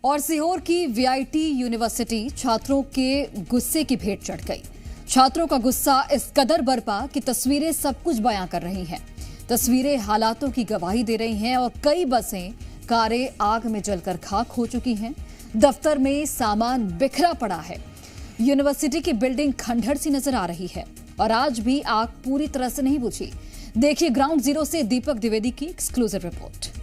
और सीहोर की VIT university छात्रों के गुस्से की भेंट चढ़ गई। छात्रों का गुस्सा इस कदर बरपा कि तस्वीरें सब कुछ बयां कर रही हैं। तस्वीरें हालातों की गवाही दे रही हैं और कई बसें, कारें आग में जलकर खाक हो चुकी हैं। दफ्तर में सामान बिखरा पड़ा है। यूनिवर्सिटी की बिल्डिंग खंडहर सी नजर आ रही है और आज भी आग पूरी तरह से नहीं बुझी। देखिए ग्राउंड जीरो से दीपक द्विवेदी की एक्सक्लूसिव रिपोर्ट।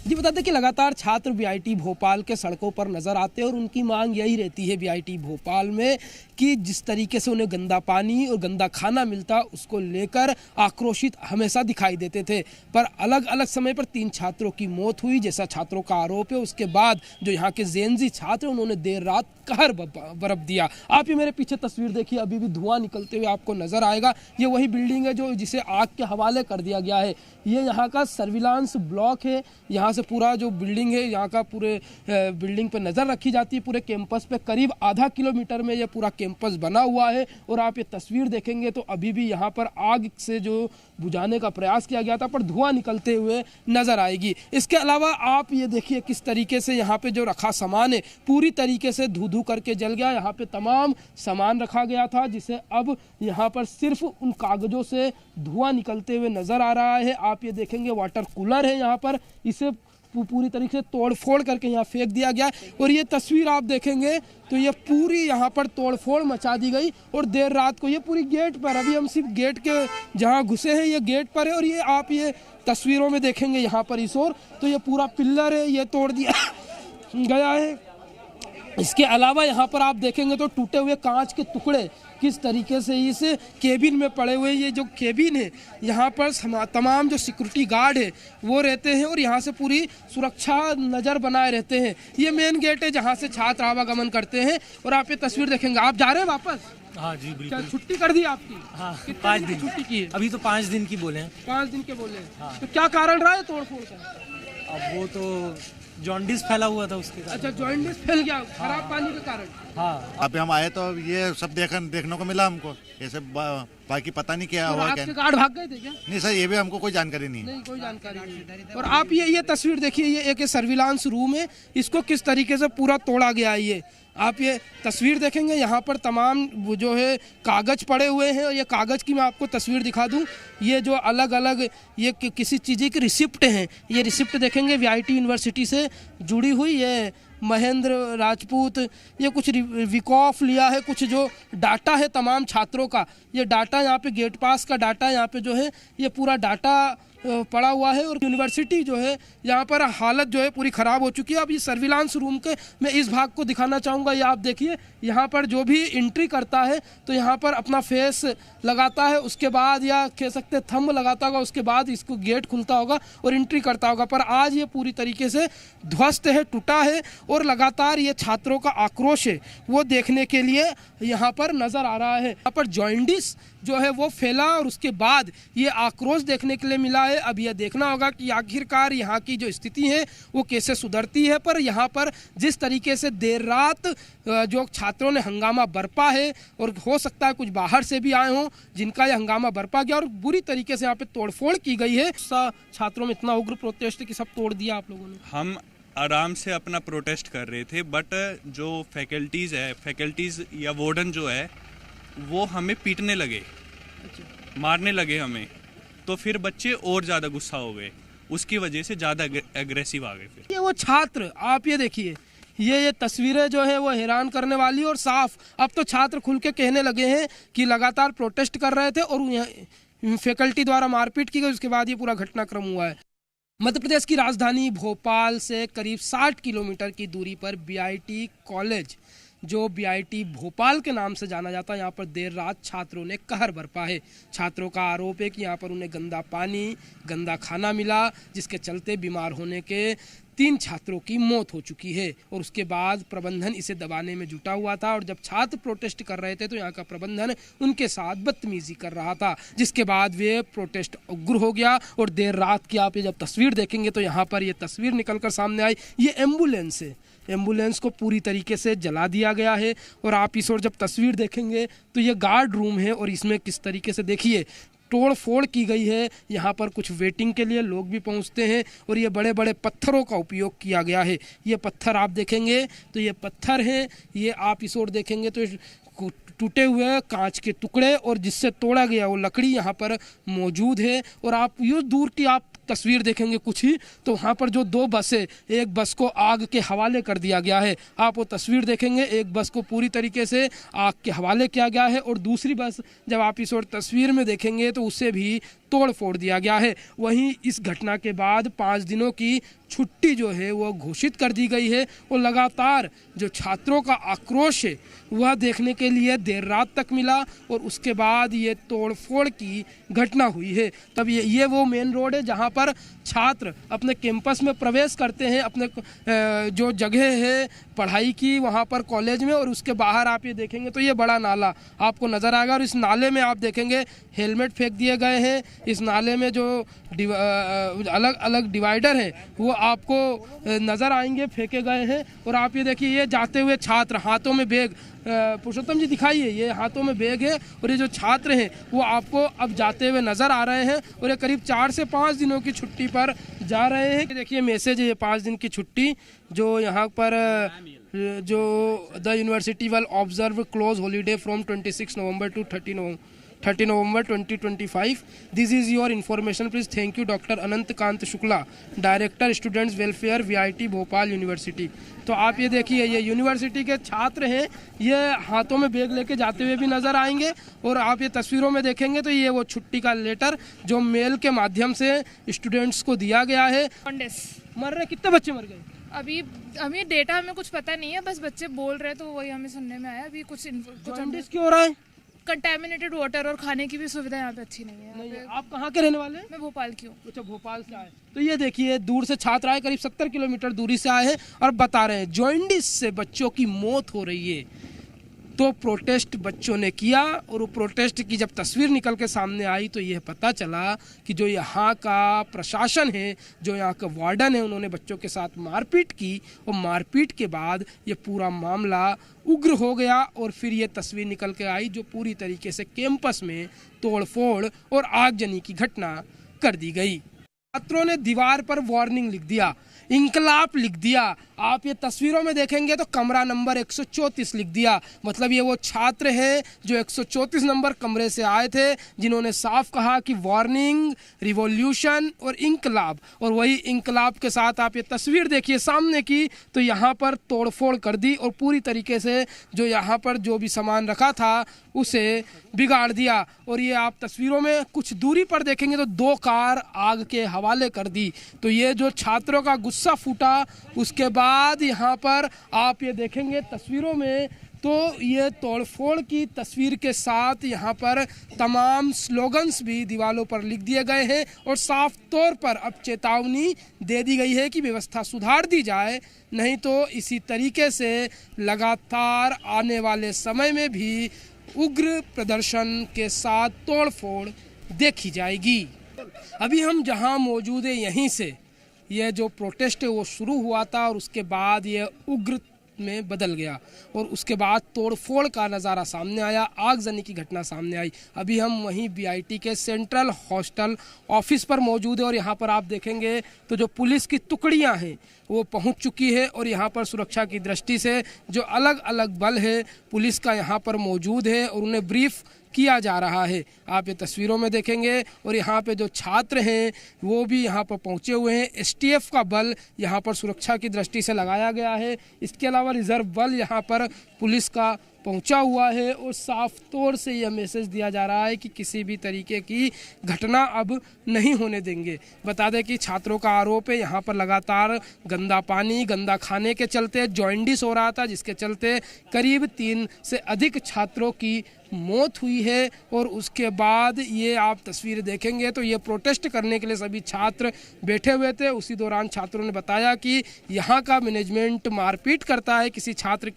जी बता दें कि लगातार छात्र वीआईटी भोपाल के सड़कों पर नजर आते हैं और उनकी मांग यही रहती है वीआईटी भोपाल में कि जिस तरीके से उन्हें गंदा पानी और गंदा खाना मिलता उसको लेकर आक्रोशित हमेशा दिखाई देते थे। पर अलग अलग समय पर 3 छात्रों की मौत हुई जैसा छात्रों का आरोप है। उसके बाद जो यहाँ के जेनजी छात्र उन्होंने देर रात कहर बरप दिया। आप ये मेरे पीछे तस्वीर देखिए, अभी भी धुआं निकलते हुए आपको नजर आएगा। ये वही बिल्डिंग है जो जिसे आग के हवाले कर दिया गया है। ये यहाँ का सर्विलांस ब्लॉक है। यहाँ से पूरा जो बिल्डिंग है, यहाँ का पूरे बिल्डिंग पे नज़र रखी जाती है। पूरे कैंपस पे करीब आधा किलोमीटर में ये पूरा कैंपस बना हुआ है। और आप ये तस्वीर देखेंगे तो अभी भी यहाँ पर आग से जो बुझाने का प्रयास किया गया था पर धुआं निकलते हुए नजर आएगी। इसके अलावा आप ये देखिए किस तरीके से यहाँ पे जो रखा सामान है पूरी तरीके से धू धू करके जल गया। यहाँ पे तमाम सामान रखा गया था जिसे अब यहाँ पर सिर्फ उन कागजों से धुआं निकलते हुए नजर आ रहा है। आप ये देखेंगे वाटर कूलर है यहाँ पर, इसे पूरी तरीके से तोड़फोड़ करके यहाँ फेंक दिया गया। और ये तस्वीर आप देखेंगे तो ये पूरी यहाँ पर तोड़फोड़ मचा दी गई। और देर रात को ये पूरी गेट पर, अभी हम सिर्फ गेट के जहाँ घुसे हैं ये गेट पर है। और ये आप ये तस्वीरों में देखेंगे यहाँ पर इस ओर तो ये पूरा पिल्लर है ये तोड़ दिया गया है। इसके अलावा यहाँ पर आप देखेंगे तो टूटे हुए कांच के टुकड़े किस तरीके से इस केबिन में पड़े हुए। ये जो केबिन है यहाँ पर तमाम जो सिक्योरिटी गार्ड है वो रहते हैं और यहाँ से पूरी सुरक्षा नज़र बनाए रहते हैं। ये मेन गेट है जहाँ से छात्र आवागमन करते हैं। और आप ये तस्वीर देखेंगे। आप जा रहे हैं वापस? हाँ जी बिल्कुल। छुट्टी कर दी आपकी? हाँ, कितने 5 दिन छुट्टी की है? अभी तो 5 दिन की बोले हैं। 5 दिन के बोले हैं। हाँ। तो क्या कारण रहा है तोड़फोड़ का? अब वो तो जॉन्डिस फैला हुआ था उसके कारण। अच्छा, जॉन्डिस फैल गया खराब पानी के कारण। हाँ, अभी हम आए तो ये सब देखने को मिला हमको। ऐसे बाकी पता नहीं क्या हुआ क्या। गार्ड भाग गए थे क्या? नहीं सर, ये भी हमको कोई जानकारी नहीं। नहीं कोई जानकारी नहीं। और आप ये तस्वीर देखिए, ये एक सर्विलांस रूम है, इसको किस तरीके से पूरा तोड़ा गया है। ये आप ये तस्वीर देखेंगे यहाँ पर तमाम जो है कागज पड़े हुए हैं। और ये कागज की मैं आपको तस्वीर दिखा दूं। ये जो अलग अलग ये किसी चीज़ की रिसिप्ट हैं। ये रिसिप्ट देखेंगे वीआईटी यूनिवर्सिटी से जुड़ी हुई। ये महेंद्र राजपूत ये कुछ विकॉफ लिया है, कुछ जो डाटा है तमाम छात्रों का। ये डाटा यहाँ पे गेट पास का डाटा यहाँ पे जो है ये पूरा डाटा पड़ा हुआ है। और यूनिवर्सिटी जो है यहाँ पर हालत जो है पूरी ख़राब हो चुकी है। अब ये सर्विलांस रूम के मैं इस भाग को दिखाना चाहूँगा। ये आप देखिए, यहाँ पर जो भी एंट्री करता है तो यहाँ पर अपना फेस लगाता है, उसके बाद या कह सकते थंब लगाता होगा, उसके बाद इसको गेट खुलता होगा और एंट्री करता होगा। पर आज ये पूरी तरीके से ध्वस्त है, टूटा है। और लगातार ये छात्रों का आक्रोश है वो देखने के लिए यहाँ पर नज़र आ रहा है। यहाँ पर जॉन्डिस जो है वो फैला और उसके बाद ये आक्रोश देखने के लिए मिला है। अब यह देखना होगा कि आखिरकार यहाँ की जो स्थिति है वो कैसे सुधरती है। पर यहाँ पर जिस तरीके से देर रात जो छात्रों ने हंगामा बरपा है और हो सकता है कुछ बाहर से भी आए हों जिनका ये हंगामा बरपा गया और बुरी तरीके से यहाँ पे तोड़फोड़ की गई है। छात्रों में इतना उग्र प्रोटेस्ट कि सब तोड़ दिया आप लोगों ने। हम आराम से अपना प्रोटेस्ट कर रहे थे बट जो फैकल्टीज़ या वार्डन जो है वो हमें पीटने लगे, मारने लगे हमें। तो फिर बच्चे और ज़्यादा गुस्सा हो गए, उसकी वजह से ज़्यादा एग्रेसिव आ गए। फिर ये वो छात्र आप ये देखिए, ये तस्वीरें जो है वो हैरान करने वाली और साफ। अब तो छात्र खुल के कहने लगे हैं कि लगातार प्रोटेस्ट कर रहे थे और फैकल्टी द्वारा मारपीट की गई, उसके बाद ये पूरा घटनाक्रम हुआ है। मध्य प्रदेश की राजधानी भोपाल से करीब 60 किलोमीटर की दूरी पर वीआईटी कॉलेज जो वीआईटी भोपाल के नाम से जाना जाता है, यहाँ पर देर रात छात्रों ने कहर बरपा है। छात्रों का आरोप है कि यहाँ पर उन्हें गंदा पानी, गंदा खाना मिला जिसके चलते बीमार होने के 3 छात्रों की मौत हो चुकी है। और उसके बाद प्रबंधन इसे दबाने में जुटा हुआ था और जब छात्र प्रोटेस्ट कर रहे थे तो यहाँ का प्रबंधन उनके साथ बदतमीजी कर रहा था, जिसके बाद वे प्रोटेस्ट उग्र हो गया। और देर रात की आप ये जब तस्वीर देखेंगे तो यहाँ पर ये तस्वीर निकलकर सामने आई। ये एम्बुलेंस है, एम्बुलेंस को पूरी तरीके से जला दिया गया है। और आप इस ओर जब तस्वीर देखेंगे तो ये गार्ड रूम है और इसमें किस तरीके से देखिए तोड़ फोड़ की गई है। यहाँ पर कुछ वेटिंग के लिए लोग भी पहुँचते हैं और ये बड़े बड़े पत्थरों का उपयोग किया गया है। ये पत्थर आप देखेंगे तो ये पत्थर हैं, ये आप इस ओर देखेंगे तो टूटे हुए कांच के टुकड़े और जिससे तोड़ा गया वो लकड़ी यहाँ पर मौजूद है। और आप यूँ दूर की आप तस्वीर देखेंगे कुछ ही तो वहाँ पर जो 2 बसें, एक बस को आग के हवाले कर दिया गया है। आप वो तस्वीर देखेंगे, एक बस को पूरी तरीके से आग के हवाले किया गया है और दूसरी बस जब आप इस और तस्वीर में देखेंगे तो उसे भी तोड़ फोड़ दिया गया है। वहीं इस घटना के बाद 5 दिनों की छुट्टी जो है वो घोषित कर दी गई है और लगातार जो छात्रों का आक्रोश है वह देखने के लिए देर रात तक मिला और उसके बाद ये तोड़फोड़ की घटना हुई है। तब ये वो मेन रोड है जहाँ पर छात्र अपने कैंपस में प्रवेश करते हैं, अपने जो जगह है पढ़ाई की वहाँ पर कॉलेज में, और उसके बाहर आप ये देखेंगे तो ये बड़ा नाला आपको नज़र आएगा और इस नाले में आप देखेंगे हेलमेट फेंक दिए गए हैं। इस नाले में जो अलग अलग डिवाइडर हैं वो आपको नज़र आएंगे, फेंके गए हैं। और आप ये देखिए ये जाते हुए छात्र हाथों में बैग, पुरुषोत्तम जी दिखाइए, ये हाथों में बैग है और ये जो छात्र हैं वो आपको अब जाते हुए नज़र आ रहे हैं और ये करीब 4 से 5 दिनों की छुट्टी पर जा रहे हैं। देखिए मैसेज है, ये 5 दिन की छुट्टी जो यहाँ पर जो the university will observe close holiday from 26 November to 30 November 2025। This is your information please. Thank you doctor Anant Kant Shukla, director students welfare VIT Bhopal university. तो आप ये देखिए ये यूनिवर्सिटी के छात्र हैं, ये हाथों में बैग लेके जाते हुए भी नज़र आएंगे और आप ये तस्वीरों में देखेंगे तो ये वो छुट्टी का लेटर जो मेल के माध्यम से स्टूडेंट्स को दिया गया है। मर रहे कितने बच्चे मर गए? अभी हमें डेटा हमें कुछ पता नहीं है, बस बच्चे बोल रहे तो वही हमें सुनने में आया। अभी कुछ क्यों हो रहा है? कंटेमिनेटेड वाटर और खाने की भी सुविधा यहाँ पे अच्छी नहीं है। आप कहाँ के रहने वाले हैं? मैं भोपाल की हूँ। अच्छा, भोपाल से आए। तो ये देखिए दूर से छात्र आए, करीब 70 किलोमीटर दूरी से आए हैं और बता रहे हैं जॉन्डिस से बच्चों की मौत हो रही है। तो प्रोटेस्ट बच्चों ने किया और वो प्रोटेस्ट की जब तस्वीर निकल के सामने आई तो यह पता चला कि जो यहाँ का प्रशासन है, जो यहाँ का वार्डन है, उन्होंने बच्चों के साथ मारपीट की और मारपीट के बाद ये पूरा मामला उग्र हो गया और फिर ये तस्वीर निकल के आई जो पूरी तरीके से कैंपस में तोड़फोड़ और आगजनी की घटना कर दी गई। छात्रों ने दीवार पर वार्निंग लिख दिया, इंकलाब लिख दिया। आप ये तस्वीरों में देखेंगे तो कमरा नंबर 134 लिख दिया। मतलब ये वो छात्र हैं जो 134 नंबर कमरे से आए थे जिन्होंने साफ कहा कि वार्निंग, रिवॉल्यूशन और इंकलाब। और वही इंकलाब के साथ आप ये तस्वीर देखिए सामने की तो यहाँ पर तोड़फोड़ कर दी और पूरी तरीके से जो यहाँ पर जो भी सामान रखा था उसे बिगाड़ दिया। और ये आप तस्वीरों में कुछ दूरी पर देखेंगे तो 2 कार आग के हवाले कर दी। तो ये जो छात्रों का गुस्सा फूटा उसके बाद यहाँ पर आप ये देखेंगे तस्वीरों में तो ये तोड़फोड़ की तस्वीर के साथ यहाँ पर तमाम स्लोगन्स भी दीवारों पर लिख दिए गए हैं और साफ तौर पर अब चेतावनी दे दी गई है कि व्यवस्था सुधार दी जाए, नहीं तो इसी तरीके से लगातार आने वाले समय में भी उग्र प्रदर्शन के साथ तोड़फोड़ देखी जाएगी। अभी हम जहां मौजूद है यहीं से ये जो प्रोटेस्ट है वो शुरू हुआ था और उसके बाद ये उग्र में बदल गया और उसके बाद तोड़फोड़ का नज़ारा सामने आया, आगजनी की घटना सामने आई। अभी हम वहीं VIT के सेंट्रल हॉस्टल ऑफिस पर मौजूद है और यहाँ पर आप देखेंगे तो जो पुलिस की टुकड़ियाँ हैं वो पहुंच चुकी है और यहाँ पर सुरक्षा की दृष्टि से जो अलग अलग बल है पुलिस का यहाँ पर मौजूद है और उन्हें ब्रीफ किया जा रहा है। आप ये तस्वीरों में देखेंगे और यहाँ पे जो छात्र हैं वो भी यहाँ पर पहुँचे हुए हैं। STF का बल यहाँ पर सुरक्षा की दृष्टि से लगाया गया है। इसके अलावा रिजर्व बल यहाँ पर पुलिस का पहुंचा हुआ है और साफ तौर से यह मैसेज दिया जा रहा है कि किसी भी तरीके की घटना अब नहीं होने देंगे। बता दें कि छात्रों का आरोप है यहाँ पर लगातार गंदा पानी, गंदा खाने के चलते जॉन्डिस हो रहा था, जिसके चलते करीब 3 से अधिक छात्रों की मौत हुई है। और उसके बाद ये आप तस्वीर देखेंगे तो ये प्रोटेस्ट करने के लिए सभी छात्र बैठे हुए थे। उसी दौरान छात्रों ने बताया कि यहाँ का मैनेजमेंट मारपीट करता है किसी छात्र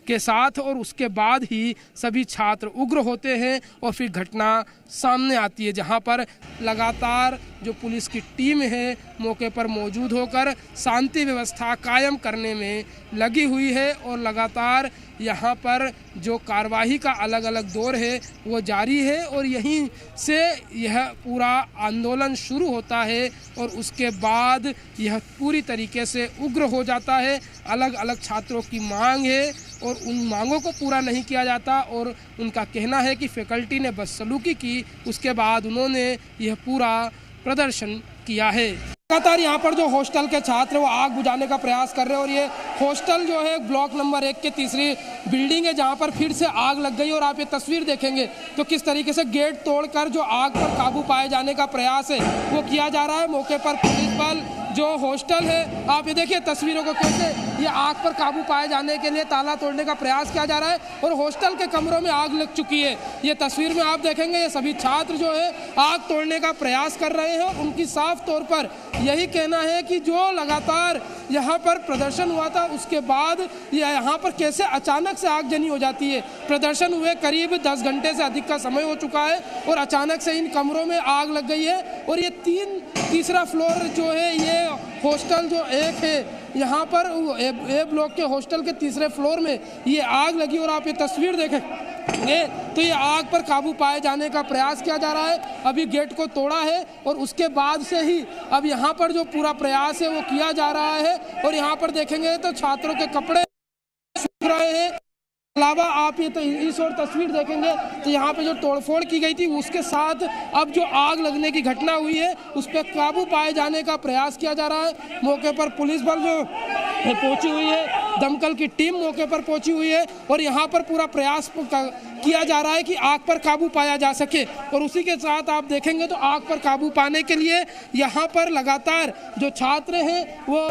के साथ और उसके बाद ही सभी छात्र उग्र होते हैं और फिर घटना सामने आती है, जहाँ पर लगातार जो पुलिस की टीम है मौके पर मौजूद होकर शांति व्यवस्था कायम करने में लगी हुई है और लगातार यहाँ पर जो कार्रवाई का अलग अलग दौर है वो जारी है और यहीं से यह पूरा आंदोलन शुरू होता है और उसके बाद यह पूरी तरीके से उग्र हो जाता है। अलग अलग छात्रों की मांग है और उन मांगों को पूरा नहीं किया जाता और उनका कहना है कि फैकल्टी ने बदसलूकी की, उसके बाद उन्होंने यह पूरा प्रदर्शन किया है। लगातार यहाँ पर जो हॉस्टल के छात्र वो आग बुझाने का प्रयास कर रहे हैं और ये हॉस्टल जो है ब्लॉक नंबर 1 के तीसरी बिल्डिंग है जहाँ पर फिर से आग लग गई और आप ये तस्वीर देखेंगे तो किस तरीके से गेट तोड़कर जो आग पर काबू पाए जाने का प्रयास है वो किया जा रहा है। मौके पर पुलिस बल जो हॉस्टल है, आप ये देखिए तस्वीरों को कैसे ये आग पर काबू पाए जाने के लिए ताला तोड़ने का प्रयास किया जा रहा है और हॉस्टल के कमरों में आग लग चुकी है। ये तस्वीर में आप देखेंगे ये सभी छात्र जो है आग तोड़ने का प्रयास कर रहे हैं। उनकी साफ तौर पर यही कहना है कि जो लगातार यहाँ पर प्रदर्शन हुआ था उसके बाद यहाँ पर कैसे अचानक से आगजनी हो जाती है। प्रदर्शन हुए करीब 10 घंटे से अधिक का समय हो चुका है और अचानक से इन कमरों में आग लग गई है और ये तीसरा फ्लोर जो है ये हॉस्टल जो 1 है यहाँ पर ए ब्लॉक के हॉस्टल के तीसरे फ्लोर में ये आग लगी और आप ये तस्वीर देखेंगे तो ये आग पर काबू पाए जाने का प्रयास किया जा रहा है। अभी गेट को तोड़ा है और उसके बाद से ही अब यहाँ पर जो पूरा प्रयास है वो किया जा रहा है और यहाँ पर देखेंगे तो छात्रों के कपड़े सूख रहे हैं। अलावा आप ये तो इस और तस्वीर देखेंगे तो यहाँ पे जो तोड़फोड़ की गई थी उसके साथ अब जो आग लगने की घटना हुई है उस पर काबू पाए जाने का प्रयास किया जा रहा है। मौके पर पुलिस बल जो पहुंची हुई है, दमकल की टीम मौके पर पहुंची हुई है और यहाँ पर पूरा प्रयास किया जा रहा है कि आग पर काबू पाया जा सके। और उसी के साथ आप देखेंगे तो आग पर काबू पाने के लिए यहाँ पर लगातार जो छात्र हैं वो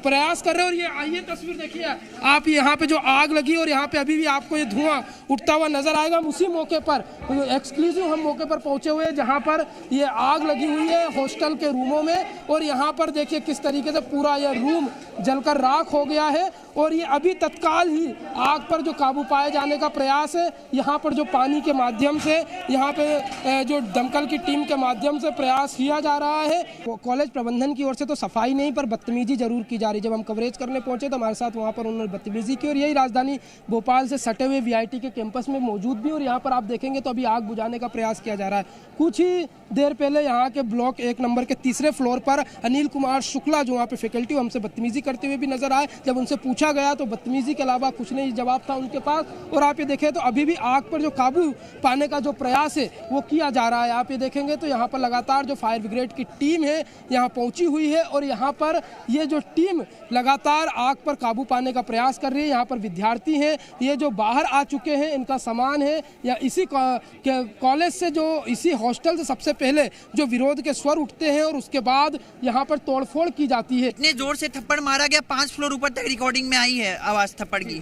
प्रयास कर रहे हैं। और ये तस्वीर देखिए आप, यहाँ पे जो आग लगी और यहाँ पे अभी भी आपको ये धुआं उठता हुआ नजर आएगा। उसी मौके पर एक्सक्लूसिव हम मौके पर पहुंचे हुए हैं जहाँ पर ये आग लगी हुई है हॉस्टल के रूमों में और यहाँ पर देखिए किस तरीके से पूरा यह रूम जलकर राख हो गया है और ये अभी तत्काल ही आग पर जो काबू पाए जाने का प्रयास है यहाँ पर जो पानी के माध्यम से यहाँ पे जो दमकल की टीम के माध्यम से प्रयास किया जा रहा है। कॉलेज प्रबंधन की ओर से तो सफाई नहीं पर बदतमीजी जरूर की जा रही। जब हम कवरेज करने पहुंचे तो हमारे साथ वहाँ पर उन्होंने बदतमीजी की और यही राजधानी भोपाल से सटे हुए VIT के कैंपस में मौजूद भी और यहाँ पर आप देखेंगे तो अभी आग बुझाने का प्रयास किया जा रहा है। कुछ ही देर पहले यहाँ के ब्लॉक 1 नंबर के तीसरे फ्लोर पर अनिल कुमार शुक्ला जो वहाँ पे फैकल्टी हमसे बदतमीजी करते हुए भी नजर आए। जब उनसे पूछा गया तो बदतमीजी के अलावा कुछ नहीं जवाब था उनके पास। और आप ये देखें तो अभी भी आग पर जो काबू पाने का जो प्रयास है वो किया जा रहा है। आप ये देखेंगे तो यहाँ पर लगातार जो फायर ब्रिगेड की टीम है यहाँ पहुंची हुई है और यहाँ पर ये जो टीम लगातार आग पर काबू पाने का प्रयास कर रही है। यहाँ पर विद्यार्थी हैं, ये जो बाहर आ चुके हैं, इनका सामान है या इसी कॉलेज से जो इसी हॉस्टल से सबसे पहले जो विरोध के स्वर उठते हैं और उसके बाद यहाँ पर तोड़फोड़ की जाती है। इतने जोर से थप्पड़ मारा गया 5 फ्लोर ऊपर तक रिकॉर्डिंग में आई है आवाज थप्पड़ की,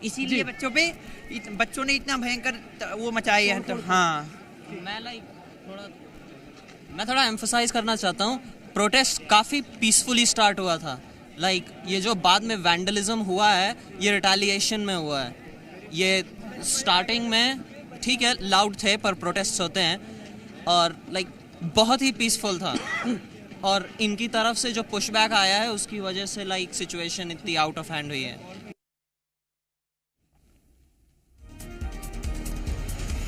इसीलिए बच्चों ने इतना भयंकर वो मचाई है। तो हाँ मैं थोड़ा एम्फसाइज करना चाहता हूँ, प्रोटेस्ट काफ़ी पीसफुली स्टार्ट हुआ था। ये जो बाद में वैंडलिज्म हुआ है ये रिटेलिएशन में हुआ है। ये स्टार्टिंग में ठीक है लाउड थे पर प्रोटेस्ट होते हैं और बहुत ही पीसफुल था और इनकी तरफ से जो पुशबैक आया है उसकी वजह से सिचुएशन इतनी आउट ऑफ हैंड हुई है।